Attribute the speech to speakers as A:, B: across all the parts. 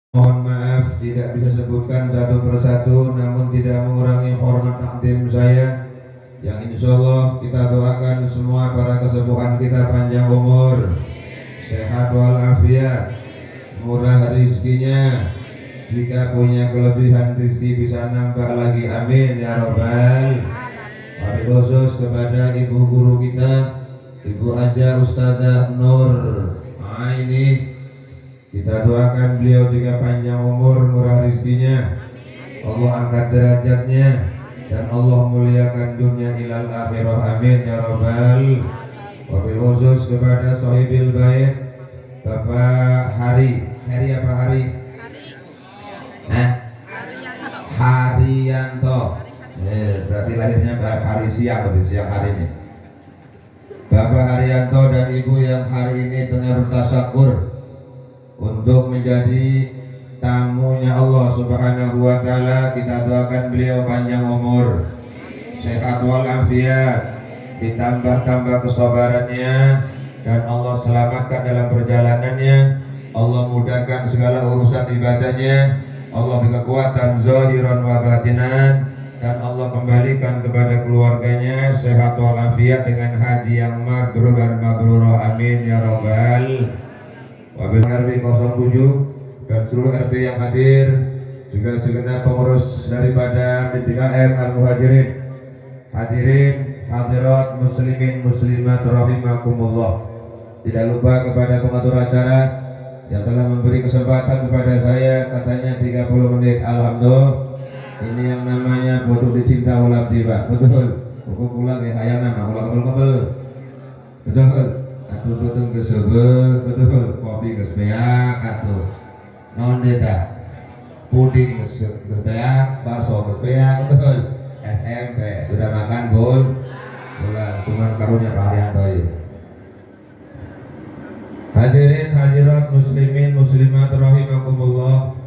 A: Mohon maaf tidak bisa sebutkan satu persatu, namun tidak mengurangi hormat takdim saya. Yang insya Allah kita doakan semua para kesepuhan kita panjang umur, sehat walafiat, murah rizkinya. Jika punya kelebihan rizki bisa nambah lagi, amin ya robbal. Wabil khusus kepada ibu guru kita, Ibu Haja Ustazah Nur ini kita doakan beliau juga panjang umur, murah rizkinya, Allah angkat derajatnya, dan Allah muliakan dunia ilal akhirah, amin ya robbal. Wabil khusus kepada sohibil bait Bapak Hari apa Hari? Haryanto. Berarti lahirnya hari siang, berarti siang hari ini. Bapak Haryanto dan Ibu yang hari ini tengah bertasakur untuk menjadi tamunya Allah Subhanahu wa taala, kita doakan beliau panjang umur, sehat walafiat, ditambah-tambah kesabarannya, dan Allah selamatkan dalam perjalanannya, Allah mudahkan segala urusan ibadahnya, Allah beri kekuatan zahiran wa batinan, dan Allah kembalikan kepada keluarganya sehat walafiat dengan haji yang mabrur dan mabrurah, amin ya rabbal. Wabil RW 07 dan seluruh RT yang hadir, juga segenap pengurus daripada PDKM Al-Muhajirin, hadirin hadirat muslimin muslimat rahimakumullah. Tidak lupa kepada pengatur acara yang telah memberi kesempatan kepada saya, katanya 30 menit. Alhamdulillah, ini yang namanya bodoh dicinta ulam tiba. Betul, hukum ulang ya, hayang nama ulang kabel. Betul, atuh betul kesebut, betul, kopi kesbeak, atuh non deta, puding kesbeak, bakso kesbeak, betul. SMP sudah makan bol, bulan cuman karunya Pak Haryanto ini. Hadirin hadirat muslimin muslimat rahimakumullah.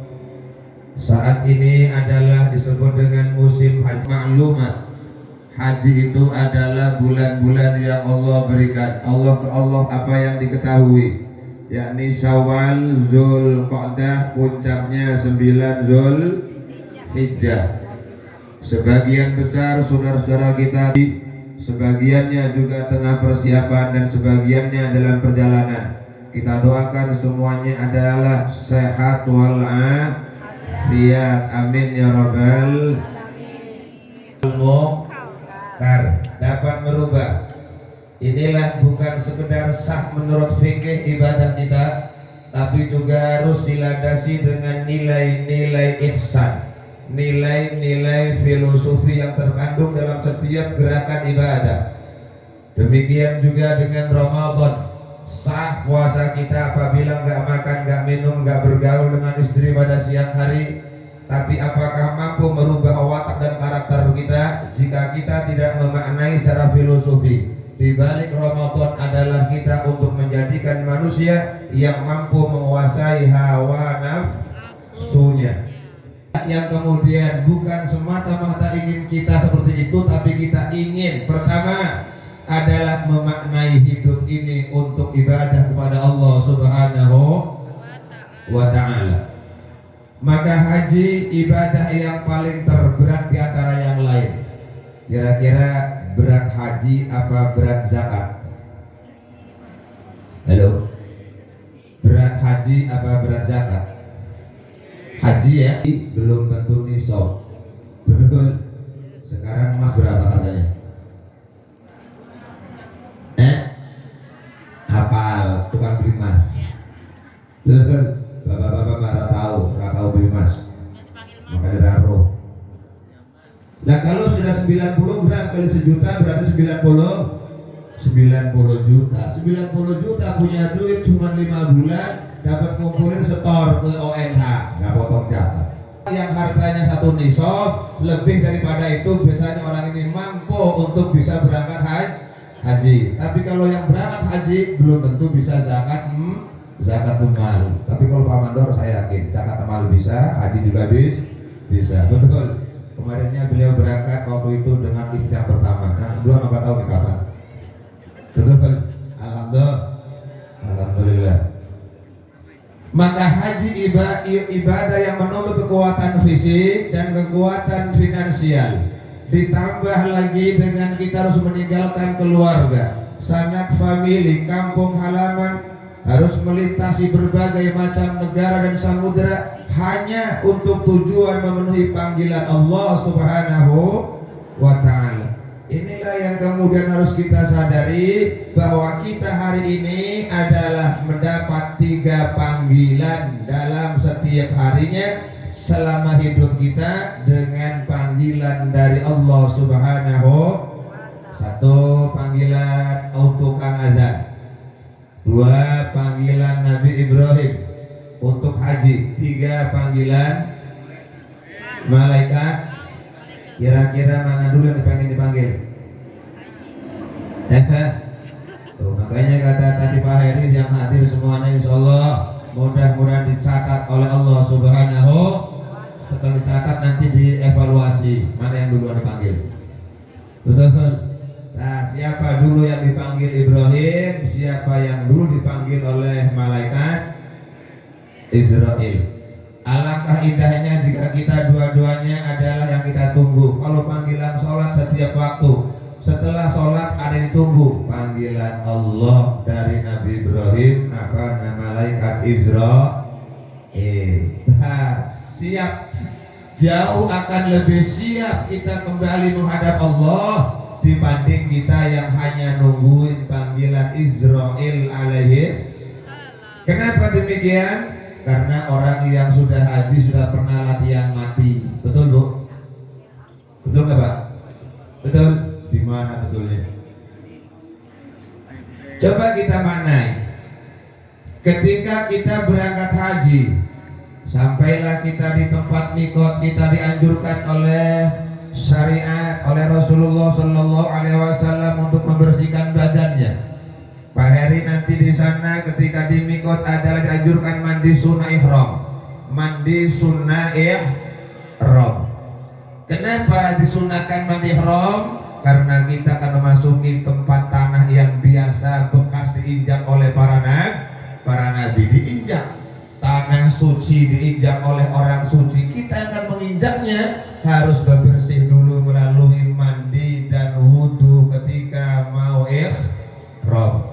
A: Saat ini adalah disebut dengan musim haji. Maklumat, haji itu adalah bulan-bulan yang Allah berikan. Allah apa yang diketahui, yakni Syawal, Zulqa'dah, puncaknya 9 Zulhijjah. Sebagian besar saudara-saudara kita, sebagiannya juga tengah persiapan dan sebagiannya dalam perjalanan. Kita doakan semuanya adalah sehat walafiat, amin ya rabbal alamin. Dapat merubah. Inilah bukan sekedar sah menurut fikih ibadah kita, tapi juga harus dilandasi dengan nilai-nilai ihsan, nilai-nilai filosofi yang terkandung dalam setiap gerakan ibadah. Demikian juga dengan Ramadan. Sah puasa kita apabila nggak makan, nggak minum, nggak bergaul dengan istri pada siang hari. Tapi apakah mampu merubah watak dan karakter kita jika kita tidak memaknai secara filosofi? Di balik Ramadan adalah kita untuk menjadikan manusia yang mampu menguasai hawa nafsunya, yang kemudian bukan semata-mata ingin kita seperti itu, tapi kita ingin pertama adalah memaknai hidup ini untuk ibadah kepada Allah Subhanahu wa ta'ala. Maka haji ibadah yang paling terberat di antara yang lain. Kira-kira berat haji apa berat zakat? Halo? Berat haji apa berat zakat? Haji ya, belum tentu nisab. Betul. Sekarang emas berapa katanya? Hafal tukang beli emas. Betul. Bapak-bapak marah tahu beli emas. Makanya raro. Nah kalau sudah 90 gram kali sejuta berarti 90 juta. 90 juta punya duit cuma 5 bulan, dapat ngumpulin setor ke ONH, nggak potong zakat. Yang hartanya 1 nisab lebih daripada itu biasanya orang ini mampu untuk bisa berangkat haji. Tapi kalau yang berangkat haji belum tentu bisa zakat malu. Tapi kalau Pak Mandor saya yakin zakat malu bisa, haji juga bisa. Betul. Kemarinnya beliau berangkat waktu itu dengan istri yang pertama. Nah, kedua nggak tahu nih kapan. Betul. Alhamdulillah. Maka haji ibadah yang menuntut kekuatan fisik dan kekuatan finansial, ditambah lagi dengan kita harus meninggalkan keluarga, sanak famili, kampung halaman, harus melintasi berbagai macam negara dan samudera hanya untuk tujuan memenuhi panggilan Allah Subhanahu wa ta'ala. Inilah yang kemudian harus kita sadari, bahwa kita hari ini adalah mendapat 3 panggilan dalam setiap harinya selama hidup kita, dengan panggilan dari Allah Subhanahu. 1 panggilan untuk tukang azan, 2 panggilan Nabi Ibrahim untuk haji, 3 panggilan malaikat. Kira-kira mana dulu yang dipanggil? Tuh, makanya kata tadi Pak Heri yang hadir semuanya, insya Allah mudah-mudahan dicatat oleh Allah Subhanahu. Setelah dicatat nanti dievaluasi mana yang duluan dipanggil. Betul. Nah, siapa dulu yang dipanggil Ibrahim, siapa yang dulu dipanggil oleh malaikat Israel. Alangkah indahnya jika kita dua-duanya adalah yang kita tunggu. Kalau panggilan sholat setiap waktu, setelah sholat ada ditunggu panggilan Allah dari Nabi Ibrahim, malaikat Israel. Siap, jauh akan lebih siap kita kembali menghadap Allah dibanding kita yang hanya nungguin panggilan Israel alaihis. Kenapa demikian? Karena orang yang sudah haji sudah pernah latihan mati. Betul Bu? Betul nggak Pak? Betul? Di mana betulnya? Coba kita maknai. Ketika kita berangkat haji, sampailah kita di tempat mikot, kita dianjurkan oleh syariat, oleh Rasulullah Sallallahu Alaihi Wasallam untuk membersihkan badannya. Pak Heri nanti di sana ketika di mikot adalah dianjurkan mandi sunnah ihram. Mandi sunnah ihram. Kenapa disunahkan mandi ihram? Karena kita akan memasuki tempat tanah yang biasa bekas diinjak oleh para nabi, diinjak. Tanah suci diinjak oleh orang suci. Kita akan menginjaknya harus bebersih dulu melalui mandi dan wudhu ketika mau ihram,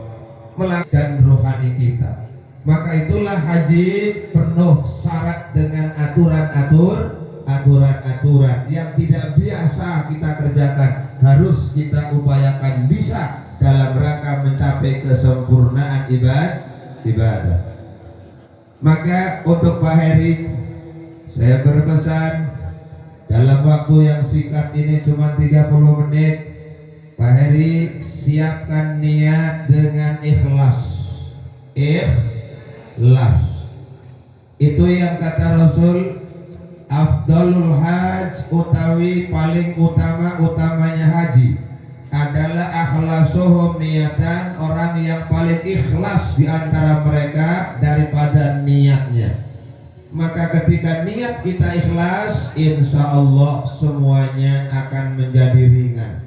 A: dan rohani kita. Maka itulah haji penuh syarat dengan aturan-aturan yang tidak biasa kita kerjakan, harus kita upayakan bisa dalam rangka mencapai kesempurnaan ibadah. Maka untuk Pak Heri, saya berpesan dalam waktu yang singkat ini cuma 30 menit, Pak Heri siapkan niat dengan ikhlas. Itu yang kata Rasul, afdalul haj, utawi paling utamanya haji adalah akhlasuhum niatan, orang yang paling ikhlas di antara mereka daripada niatnya. Maka ketika niat kita ikhlas, insya Allah semuanya akan menjadi ringan.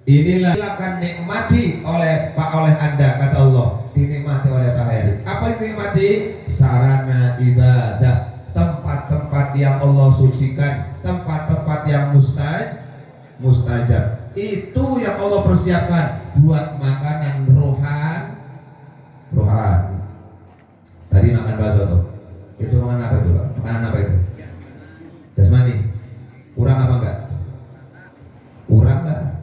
A: Inilah akan nikmati oleh Anda, kata Allah, dinikmati oleh Pak Heri. Apa yang dinikmati? Sarana ibadah, tempat-tempat yang Allah sucikan, tempat-tempat yang mustajab. Itu yang Allah persiapkan buat makanan rohani. Tadi makan bakso tuh. Itu makan apa itu Pak? Makanan apa itu? Jasmani. Kurang apa enggak? Kurang lah.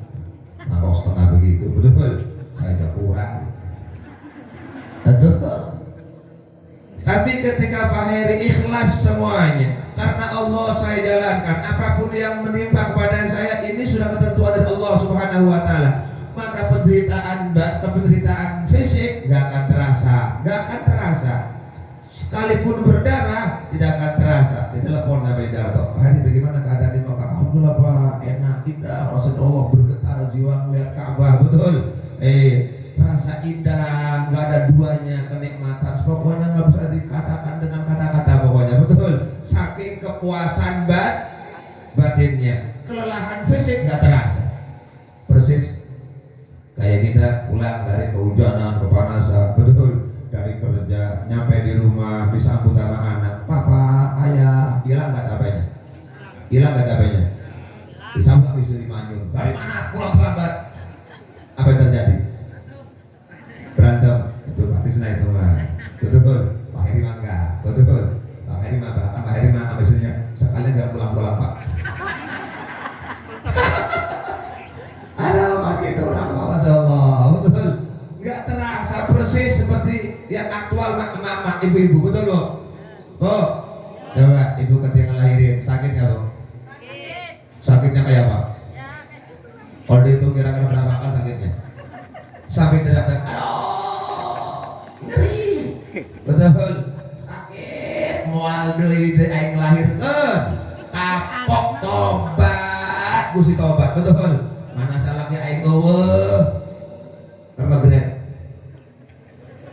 A: Nah, setengah begitu, betul. Saya udah kurang. Aduh. Tapi ketika Pak Heri ikhlas semuanya, karena Allah saya jalankan, apapun yang menimpa kepada saya ini sudah ketentuan dari Allah Subhanahu wa Ta'ala. Maka penderitaan fisik nggak akan terasa. Sekalipun berdarah tidak akan terasa. Ditelepon Nabi Darto, Pak Heri bagaimana keadaan di Mekah? Alhamdulillah Pak, enak, indah, Rasulullah bergetar jiwa melihat Ka'bah, betul. Rasa indah, nggak ada duanya, kenikmatan. Pokoknya nggak bisa dikatakan dengan kata-kata, pokoknya betul. Saking kepuasan batinnya, kelelahan fisik nggak terasa. Persis kayak kita pulang dari kehujanan, kepanasan, betul. Dari kerja, nyampe di rumah, Hilang gak capeknya? Disambut istri manyun. Dari mana pulang terlambat? Apa yang terjadi? Berantem. Itu Pak Tisna itu mah. Betul. Pak Heri mah enggak. Betul. Pak Heri mah bahkan Pak Heri mah sama istrinya sekalian gak pulang-pulang Pak. Ada mas gitu orang Masya Allah. Betul. Nggak terasa persis seperti yang aktual mak ibu-ibu. Betul Bu? Bu, coba ibu ketika ngelahirin sakit nggak Bu? Sakitnya kayak apa? Kalau dihitung kira-kira berapa kali sakitnya? Sampai teriak-teriak, aduh, nyeri. Betul, sakit. Mual deui aing ngelahirkeun. Kapok tobat, Gusti tobat. Betul. Mana salahnya aing eueuh. Kermegret.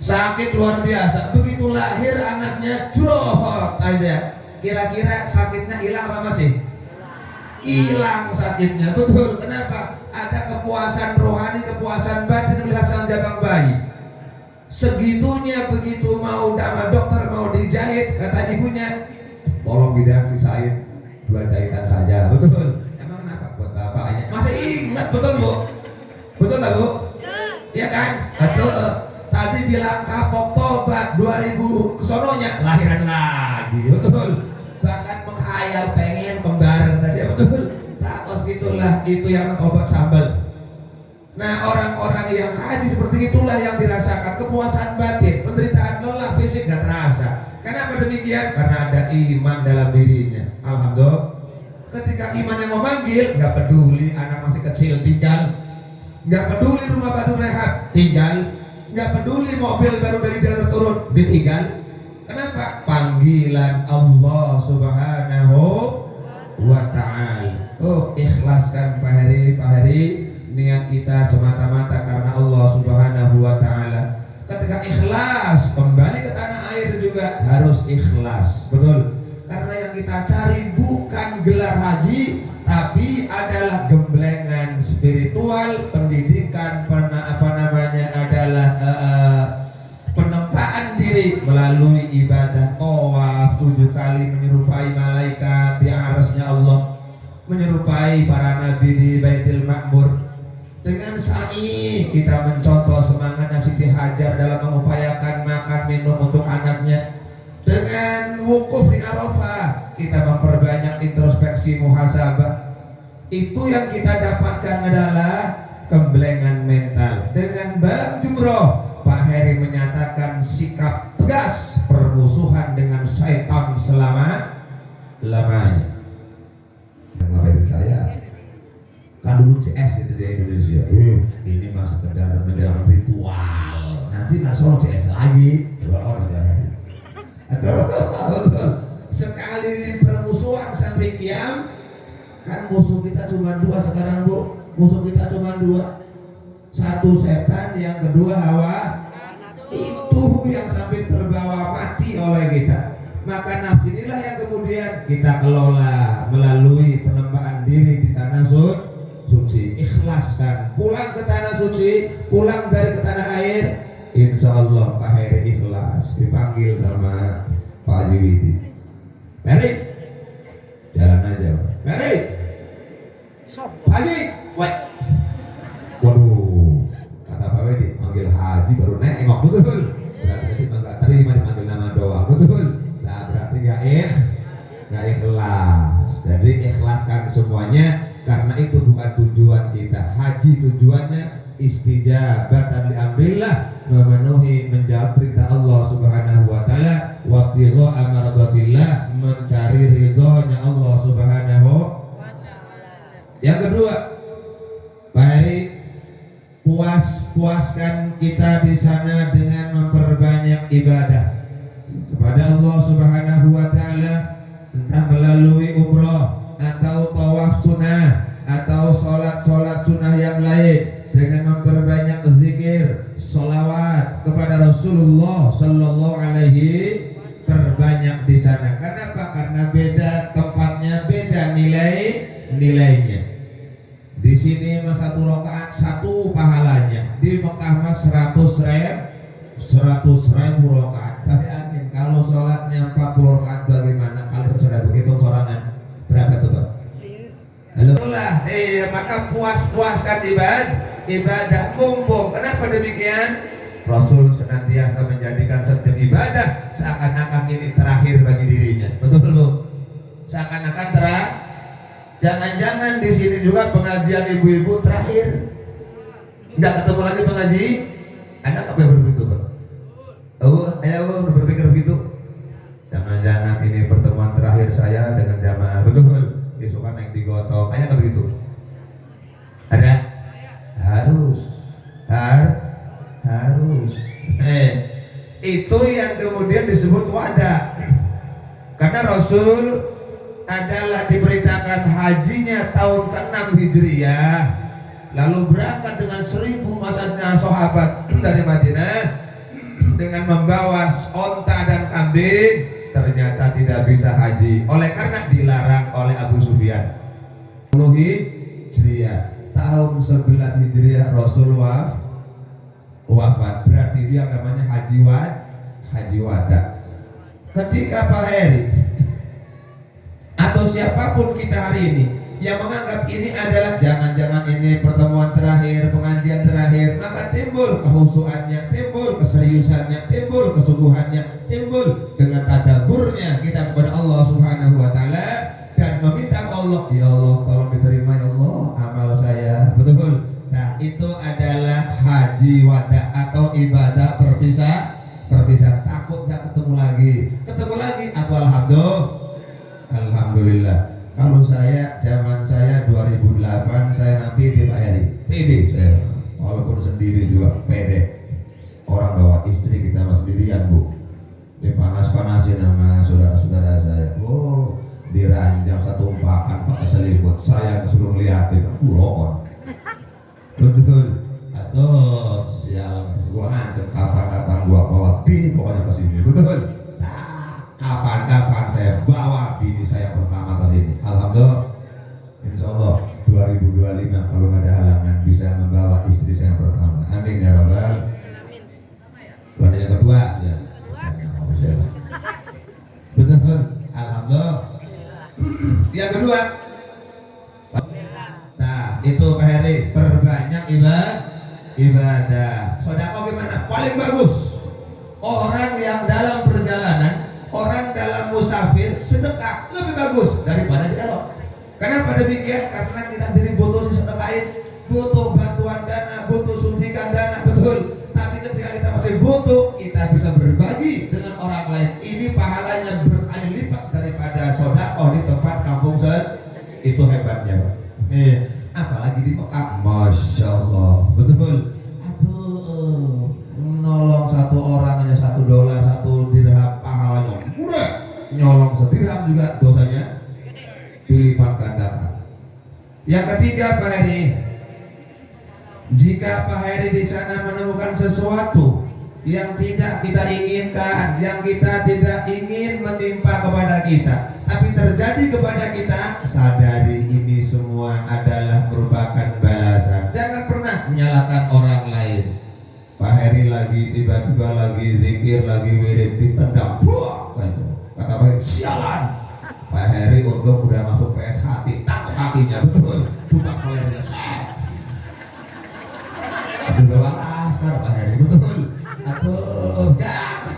A: Sakit luar biasa. Begitu lahir anaknya jrohot aja. Kira-kira sakitnya hilang apa masih? Hilang sakitnya. Betul. Kenapa? Ada kepuasan rohani, kepuasan batin melihat sang jabang bayi. Segitunya begitu mau sama dokter mau dijahit, kata ibunya, tolong bidang sisain 2 jahitan saja. Betul. Emang kenapa? Buat bapaknya. Masih ingat betul Bu? Betul nggak Bu? Iya kan? Betul. Tadi bilang kapok tobat 2000 kesononya lahiran lagi. Betul. Bahkan menghayal pengen kembar tadi. Betul. Takos gitulah itu yang obat sambal. Nah orang-orang yang haji seperti itulah yang dirasakan kepuasan batin, penderitaan lelah fisik gak terasa. Kenapa demikian? Karena ada iman dalam dirinya. Alhamdulillah. Ketika iman yang memanggil, gak peduli anak masih kecil tinggal, gak peduli rumah baru rehab tinggal, gak peduli mobil baru dari jalur turun ditinggal. Kenapa? Panggilan Allah Subhanahu wa ta'ala. Oh, ikhlaskan Pak Heri, niat kita semata-mata karena Allah Subhanahu wa ta'ala. Ketika ikhlas kembali ke tanah air juga harus ikhlas. Betul. Karena yang kita cari bukan gelar haji, tapi adalah gemblengan spiritual, pendidikan, adalah penempaan diri melalui ibadah tawaf 7 kali menyerupai malaikat di arasnya Allah, menyerupai para nabi di Baitul Ma'mur. Dengan sa'i kita mencontoh semangatnya Siti Hajar dalam mengupayakan makan minum untuk anaknya. Dengan wukuf di Arafah kita memperbanyak introspeksi muhasabah. Itu yang kita dapatkan adalah gemblengan mental. Dengan balang jumroh Pak Heri menyatakan sikap tegas permusuhan dengan syaitan selama-lamanya. Ngapain saya? Kan dulu CS gitu di Indonesia. Ini mah sekedar menjalankan ritual. Nanti nggak solo CS lagi. Dua orang ya. Atau sekali permusuhan sampai kiam, kan musuh kita cuma 2 sekarang Bu. Musuh kita cuma 2. Satu setan, yang kedua hawa. Itu yang sampai terbawa mati oleh kita. Maka nafsu inilah yang kemudian kita kelola melalui penempaan diri di tanah suci. Ikhlaskan, pulang ke tanah suci, pulang dari ke tanah air, insya Allah Pak Heri ikhlas. Dipanggil sama Pak Haji Widi, Heri jalan aja Heri, Pak Haji, waduh, kata Pak Widi manggil Haji baru nengok. Betul. Berarti tadi nggak terima dipanggil nama doang. Betul. Nah berarti nggak ikhlas. Jadi ikhlaskan semuanya. Karena itu bukan tujuan kita. Haji tujuannya istijabatan li amrillah, memenuhi menjawab perintah Allah Subhanahu wa taala, wa tigha amradatillah, mencari ridhonya Allah Subhanahu wa taala. Yang kedua, Pak Heri, puaskan kita di sana dengan memperbanyak ibadah kepada Allah Subhanahu wa taala, entah melalui umrah atau tawaf sunnah atau sholat sunnah yang lain, dengan memperbanyak zikir, sholawat kepada Rasulullah Sallallahu Alaihi, perbanyak di sana. Kenapa? Karena beda tempatnya, beda nilainya. Di sini mah 1 rakaat 1 pahalanya, di Mekah mah 100.000 rakaat. Bayangin kalau sholatnya 40 rakaat bagaimana? Kalau sudah begitu sorangan berapa tuh Pak? Maka puas-puaskan ibadah mumpung. Kenapa demikian? Rasul senantiasa menjadikan setiap ibadah seakan-akan ini terakhir bagi dirinya. Betul belum? Seakan-akan terakhir. Jangan-jangan di sini juga pengajian ibu-ibu terakhir. Nggak ketemu lagi pengaji. Anda nggak boleh begitu, Pak? Ayo berpikir begitu. Jangan-jangan ini pertemuan terakhir saya dengan jamaah. Betul. Besok kan yang digotong. Ayo nggak begitu? Ada? Harus. Itu yang kemudian disebut wada. Karena Rasul adalah diberitakan hajinya tahun ke-6 Hijriah, lalu berangkat dengan 1000 masanya sahabat dari Madinah dengan membawa onta dan kambing, ternyata tidak bisa haji oleh karena dilarang oleh Abu Sufyan. 10 Hijriah, tahun 11 Hijriah Rasul wafat, berarti dia namanya haji wada. Ketika Pak Heri atau siapapun kita hari ini yang menganggap ini adalah jangan-jangan ini pertemuan terakhir, pengajian terakhir, maka timbul kehusuannya, timbul keseriusannya, timbul kesungguhannya, timbul dengan tadaburnya kita kepada Allah Subhanahu wa taala dan meminta Allah, ya Allah tolong diterima ya Allah amal saya. Betul. Nah, itu adalah haji wada atau ibadah perpisah. Takut nggak ketemu lagi atau alhamdulillah. Kalau saya zaman saya 2008 saya nabi di Pak Heri, pede saya, walaupun sendiri juga pede. Orang bawa istri kita mas sendirian Bu, dipanas-panasin sama saudara-saudara saya. Diranjang ketumpakan pakai selimut, saya kesuruh ngeliatin, loon. Betul. Atau siang gua ngancem kapan-kapan gua bawa bini pokoknya ke sini. Betul. Nah, kapan-kapan saya bawa bini saya pertama ke sini. Alhamdulillah. Insyaallah 2025 kalau nggak ada halangan bisa membawa istri saya yang pertama. Amin ya rabbal. Bukan yang kedua ya. Betul. Alhamdulillah. Yang kedua. Nah, itu Pak Heri, perbanyak ibadah. Sedekah gimana? Paling bagus. Orang yang dalam perjalanan, orang dalam musafir, sedekah lebih bagus daripada di elok. Kenapa demikian? Karena kita sendiri butuh sedekahin, butuh bantuan dana, butuh suntikan dana, betul. Tapi ketika kita masih butuh, kita bisa berbagi dengan orang lain. Ini pahalanya berkali lipat daripada sedekah di tempat kampung itu hebatnya, Pak. Apalagi di Mekah, Masya Allah, betul. Aduh, nolong satu orang hanya $1, 1 dirham pahalanya udah, nyolong sedirham juga dosanya dilipat gandakan. Yang ketiga Pak Heri, jika Pak Heri di sana menemukan sesuatu yang tidak kita inginkan, yang kita tidak ingin menimpa kepada kita, tapi terjadi kepada kita, sadari ini semua adalah merupakan balasan. Jangan pernah menyalahkan orang lain. Pak Heri lagi tiba-tiba lagi zikir, lagi wirid, ditendang, kata Pak Heri, sialan. Pak Heri untuk udah masuk PSHT, tangkap kakinya, betul, tumpah pelernya, tapi bawa laskar Pak Heri, betul. Aduh, jangan.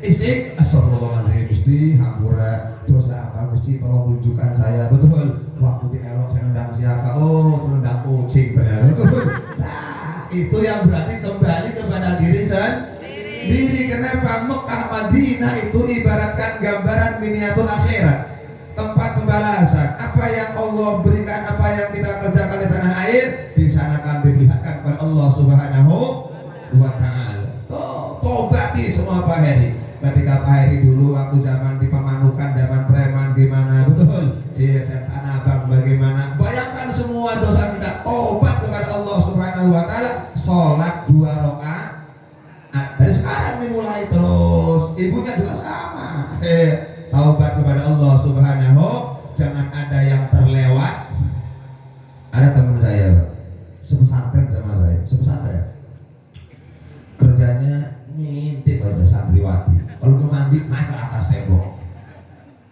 A: Istri, astagfirullahaladzim, istri, hampura, dosa apa Gusti, tolong tunjukkan saya, betul. Waktu di elok saya nendang siapa? Nendang kucing, benar, betul. Nah, itu yang berarti kembali kepada diri sendiri. Kenapa? Mekah Madinah itu ibaratkan gambaran miniatur akhirat, tempat pembalasan. Apa yang Allah berikan, apa yang kita kerjakan di tanah air, di sana akan dilihatkan kepada Allah Subhanahu wa ta'ala. Tobati semua Pak Heri. Ketika Pak Heri dulu waktu zaman di Pamanukan, zaman preman gimana, betul. Di Tanah Abang bagaimana. Bayangkan semua dosa kita, tobat kepada Allah Subhanahu wa ta'ala. Sholat 2 rakaat. Dari sekarang dimulai terus. Ibunya juga sama. Taubat kepada Allah Subhanahu. Jangan ada yang terlewat. Ada teman saya, sepesantren sama saya, sepesantren. Kerjanya ngintip aja santriwati. Kalau ke mandi naik ke atas tembok.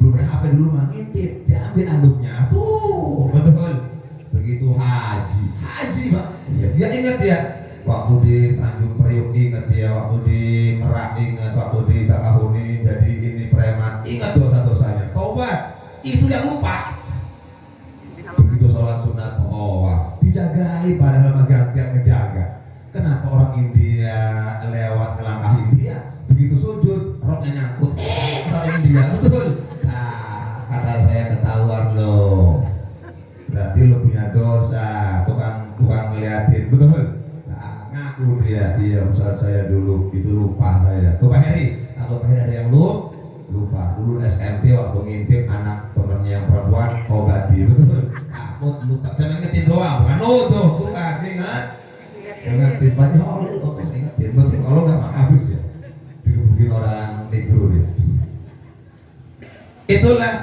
A: Belum ada HP dulu mah ngintip, diambil anduknya. Tuh ingat dosa-dosanya, taubat. Itu yang lupa. Begitu sholat sunat tawaf dijagai, padahal mah gantian ngejaga. Kenapa orang India lewat ngelangkah India, begitu sujud roknya nyangkut, orang India, betul. Nah, kata saya ketahuan lo, berarti lo punya dosa, tukang ngeliatin, betul. Nah, ngaku dia, iya Ustaz saya dulu itu lupa saya. Tuh Pak Heri, takut Pak Heri ada yang lupa. Dulu SMP waktu ngintip anak temennya yang perempuan obati, betul. Takut lupa, saya ingetin doang, bukan lo tuh, bukan, ingat. Ingetin banyak oleh lo, ingetin, betul. Kalau nggak habis dia, digebukin orang negro dia. Itulah.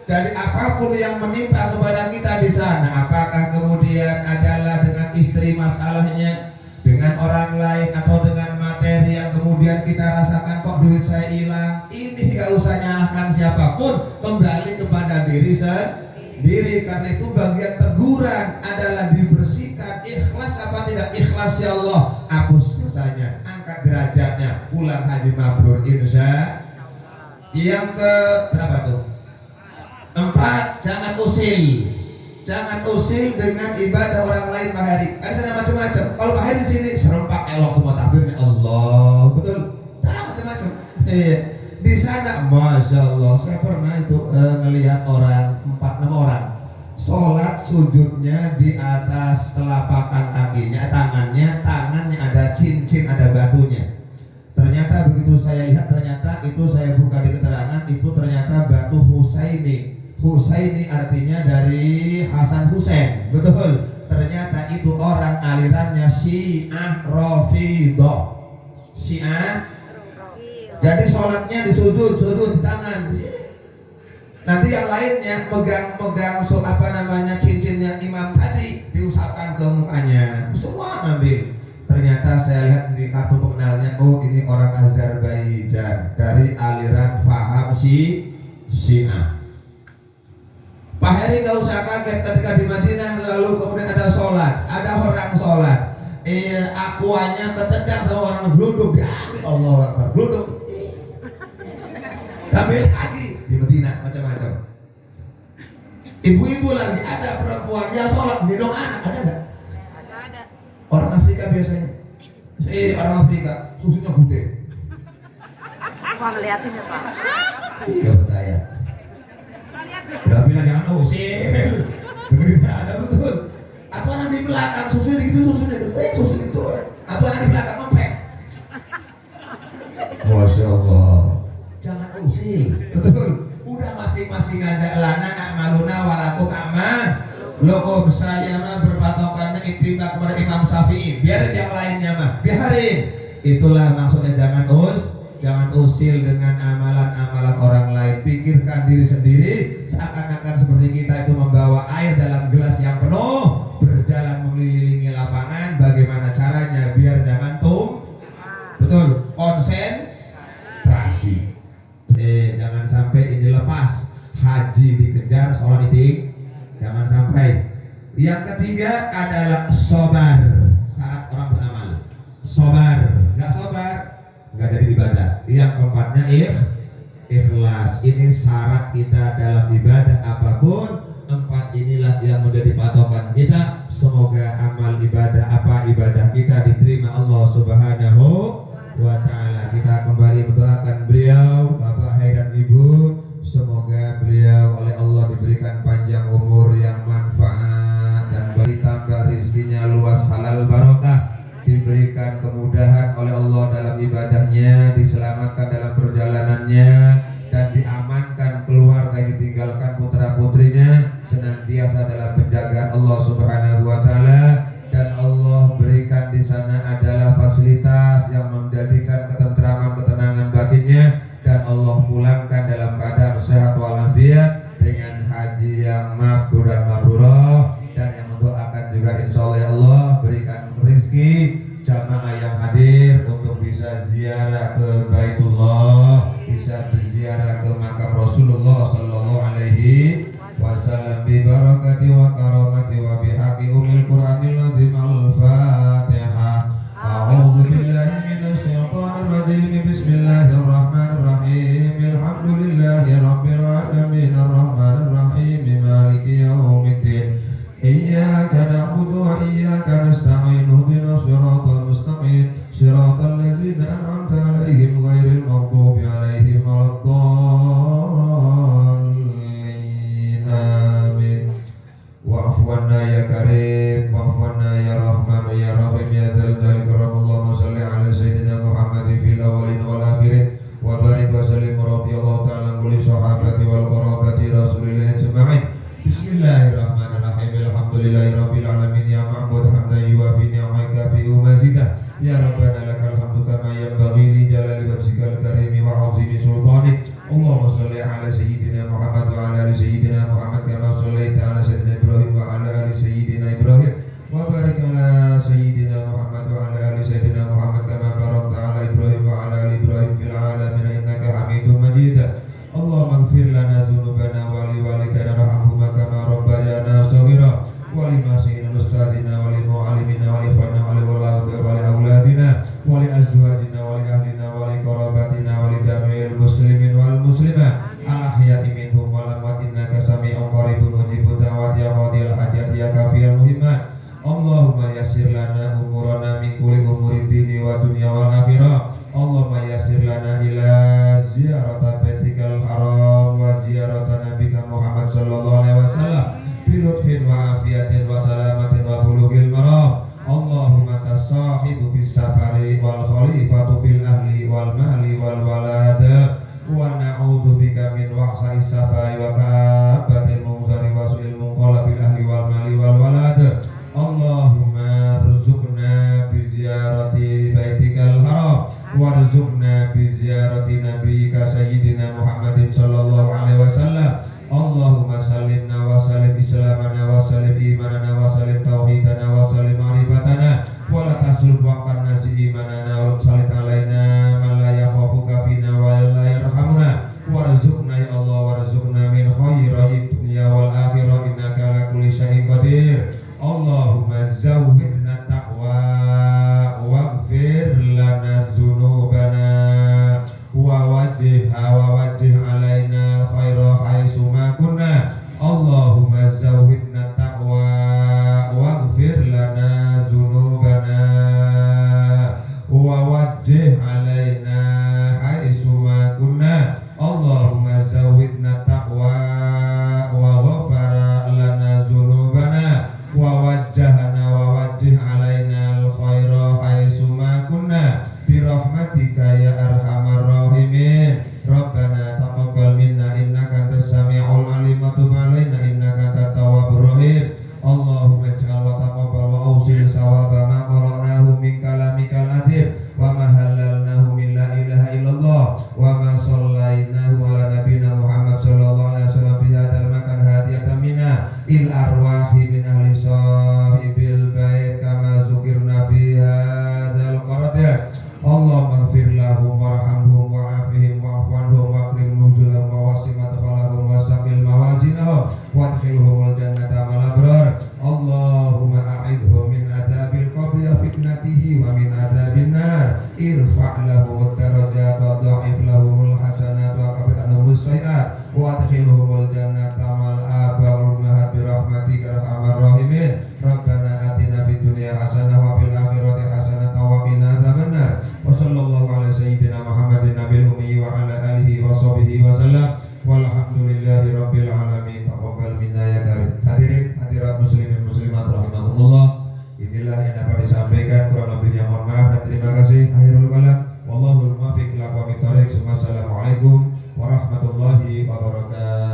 A: Dari apapun yang menimpa kepada kita di sana, apakah kemudian adalah dengan istri masalahnya, dengan orang lain, atau dengan materi yang kemudian kita rasakan kok duit saya hilang, ini gak usah nyalahkan siapapun, kembali kepada diri sendiri. Karena itu bagian teguran adalah dibersihkan. Ikhlas apa tidak ikhlas ya Allah, hapus dosanya, angkat derajatnya, pulang haji mabrur insya. Yang ke berapa tuh? 4, jangan usil dengan ibadah orang lain Pak Heri. Ada sana macam-macam. Kalau Pak Heri di sini serempak elok semua takbirnya Allah, betul. Tak macam-macam. Di sana, masya Allah, saya pernah itu ngelihat orang 4-6 orang sholat sujudnya di atas telapakan kakinya, tangannya ada cincin, ada batunya. Ternyata begitu saya lihat, ternyata itu saya buka di keterangan, itu ternyata batu Husaini artinya dari Hasan Husain, betul. Ternyata itu orang alirannya Syiah Rafidhah. Syiah. Jadi sholatnya sujud di tangan. Nanti yang lainnya megang cincinnya imam tadi diusapkan ke mukanya. Semua ngambil. Ternyata saya lihat di kartu pengenalnya, oh ini orang Azerbaijan dari aliran faham Syiah. Pak Heri nggak usah kaget ketika di Madinah lalu kemudian ada orang sholat, akuanya ketendang sama orang gelundung, diambil Allah Akbar, gelundung, ambil lagi di Madinah macam-macam. Ibu-ibu lagi ada perempuan yang sholat gendong anak, ada nggak? Ada. Orang Afrika biasanya, orang Afrika susunya gede.
B: Wah ngeliatin ya Pak.
A: Iya betaya. Udah bilang jangan usil, dengerin ada betul. Atau anak di belakang susunya gitu, atau anak di belakang ngepek. Masya Allah, jangan usil, betul. Udah masing-masing ada lana amaluna walakum lokum, saya mah berpatokannya ittiba kepada Imam Syafi'i. Biarin yang lainnya mah, biarin. Itulah maksudnya jangan usil dengan amalan-amalan orang lain. Pikirkan diri sendiri, seakan-akan seperti kita itu membawa air dalam gelas yang penuh, berjalan mengelilingi lapangan. Bagaimana caranya biar jangan betul, konsentrasi. Jangan sampai ini lepas, haji dikejar, sholat itu jangan sampai. Yang ketiga adalah sobar. Syarat orang beramal, sobar. Nggak sobar nggak jadi ibadah. Yang keempatnya ikhlas. Ini syarat kita dalam ibadah apapun. 4 inilah yang menjadi patokan kita. Semoga amal ibadah ibadah kita diterima Allah Subhanahu wa ta'ala. Kita kembali mendoakan beliau, Bapak Hai dan Ibu. Semoga beliau oleh Allah diberikan panjang umur yang manfaat dan ditambah rizkinya luas halal barokah, diberikan kemudahan oleh Allah dalam ibadahnya, diselamatkan dalam perjalanannya, dan diamankan keluarga yang ditinggalkan putra putrinya senantiasa dalam penjagaan Allah Subhanahu wa ta'ala. Dan Allah berikan di sana adalah fasilitas yang menjadikan ketentraman, ketenangan batinnya, dan Allah pulangkan dalam keadaan sehat walafiat dengan haji yang mabrur dan mabrurah. Dan yang mendoakan juga insya Allah ya Allah berikan rezeki jamaah yang hadir untuk bisa ziarah ke Baitullah, bisa berziarah ke makam Rasulullah sallallahu alaihi wasallam bi barakati wa karamati wa bihaqqi umil Qur'anil azim. Al-Fatihah. A'udzu billahi minasy syaithanir rajim. Bismillahirrahmanirrahim. Alhamdulillahi ala sayyidina Muhammad wa ala ali sayyidina Muhammad kama shallaita ala sayyidina Ibrahim wa ala ali sayyidina Ibrahim wa barik ala sayyidina Muhammad wa ala ali sayyidina Muhammad kama barakta ala Ibrahim wa ala ali Ibrahim fil alamin innaka Hamidum Majid. Allahumma ighfir lana dzunubana wa li walidayna warhamhuma kama rabbayana shaghira wa li masyikhina ustadzina wa li muallimina wa li ikhwanina wa li walidayna wa li auladina wa li azwajina wa li ahlina wa li qarabatina wa li jami'il muslimin wal muslimat al ahya'i minhum wal amwat innaka sami'un qaribun mujibud da'wati ya qadiyal hajati ya kafiyal muhimmat. Allahumma yassir lana umurana min kulli umuri dini wa dunya wal akhirah. Allahumma yassir lana ila ziyarata baitikal haram wa ziyarata nabika Muhammad sallallahu alaihi wasallam bi lutfin wa afiyatin wa salamatin wa bulughil maram. Allahumma tasahibu fis safari wal khalifatu fil ahli wal mali wal walad wa na'udzu bika min wahsai safari wa ka'abatil munzari wa su'il munqala fil ahli wal mali wal walad. Allahumma rzuqna bi ziyarati baitikal haram warzuqna bi ziyarati nabiyyika sayyidina Muhammadin sallallahu alaihi wasallam. Allahumma sallimna wa sallim islamana wa sallim imanana wa sallim tauhidana wa sallim ma'rifatana wa la taslub waqtan nasi imanana wa sallim alaina man la yakhafuka fina wa la yarhamuna warzuqna ya Allah warzuqna min khairid dunya wal akhirah innaka ala kulli syai'in qadir. Allahumma zawwidna taqwa waghfir lana dzunubana wa wajjih alaina khaira haitsu ma kunna. Allahumma zawwidna taqwa waghfir lana dzunubana wa wajjih alaina haitsu ma kunna. Allahumma zawwidna taqwa wa ghafara lana dzunubana wa wajjahana wa wajjih alaina al-khaira haitsu ma kunna bi rahmatika ya arhamar rahimin. Rabbana taqabbal minna innaka antas samiul alim wa tub alaina innaka antat tawwabur rahim. Allahumma ij'al wa taqabbal wa awsil sawaba ma qara'nahu min kalamikal adib wa ma halalnahu min la ilaha illallah wa ma shallainahu ala nabiyina Muhammad sallallahu alaihi wasallam fi hadzal makan hadiyatan minna il arwahi min ahli sahibil bait kama zukirna fi hadzal qaradat. Allahumma ighfir lahum warhamhum wa'afihim wa'fu anhum wa'krim nuzulahum wa wasi' madkhalahum wa saqil mawazinahum wadkhilhumul jannata ma'al abrar. Allahumma a'idhum min adzabil qabri wa fitnatihi wa min adzabin nar. Irfa' lahumud darajat wa dha'if lahumul hasanat wa kafir anhumus sayi'at wa adkhilhumul jannata ma'al aba wal ummahat bi rahmatika ya arhamar rahimin. Rabbana atina fid dunya hasanah wa fil akhirati hasanah wa qina adzabannar. Wa sallallahu ala sayyidina Muhammadin nabiyil ummi wa ala alihi wa sahbihi wa sallam. Walhamdulillahi rabbil alamin. Taqabbal minna ya karim. Hadirin hadirat muslimin muslimat rahimakumullah. Inilah yang dapat disampaikan, kurang lebihnya mohon maaf dan terima kasih. Akhirul kalam wallahul muwaffiq ila aqwamit thoriq. Wassalamualaikum warahmatullahi wabarakatuh.